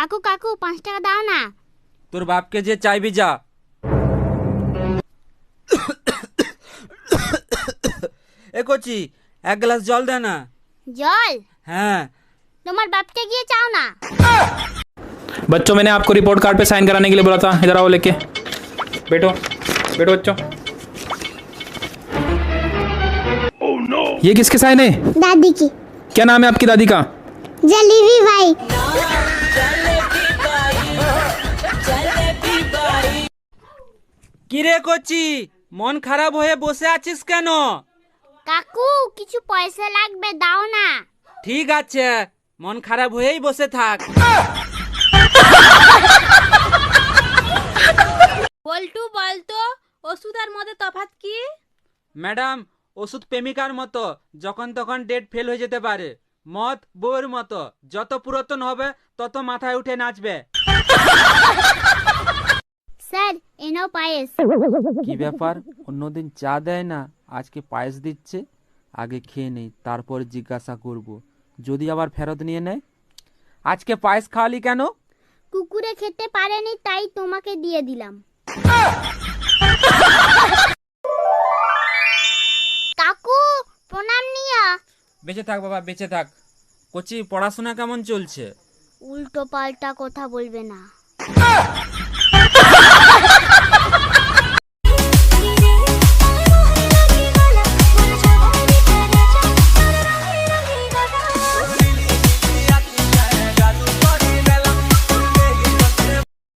কাকু কাকু 5 টাকা দাও না। তোর বাপকে যে চাইবি যা। এ কচি, এক গ্লাস জল দে না। জল? হ্যাঁ। তোমার বাপকে গিয়ে চাও না। बच्चों मैंने आपको रिपोर्ट कार्ड पे साइन कराने के लिए बोला था, इधर आओ लेके बैठो बैठो बच्चों। ये किसके साइन है? दादी की। क्या नाम है आपकी दादी का? जलेबी भाई। কি রে কচি, মন খারাপ হয়ে বসে আছিস কেন? কাকু কিছু পয়সা লাগবে, দাও না। ঠিক আছে, মন খারাপ হয়েই বসে থাক। বল্টু বলতো ওষুধ আর মদের তফাৎ কি? ম্যাডাম, ওষুধ প্রেমিকার মতো, যখন তখন ডেট ফেল হয়ে যেতে পারে। মদ বউয়ের মতো, যত পুরাতন হবে তত মাথায় উঠে নাচবে। স্যার এনো পায়েস। কি ব্যাপার, অন্যদিন চা দেয় না, আজকে পায়েস দিচ্ছে? আগে খেয়ে নেই, তারপর জিজ্ঞাসা করব। যদি আবার ফেরত নিয়ে নেয়। আজকে পায়েস খাওয়ালি কেন? কুকুরে খেতে পারেনি তাই তোমাকে দিয়ে দিলাম। কাকু প্রণাম নিয়া। বেঁচে থাক বাবা, বেঁচে থাক। কচি, পড়াশোনা কেমন চলছে? উল্টো পাল্টা কথা বলবে না।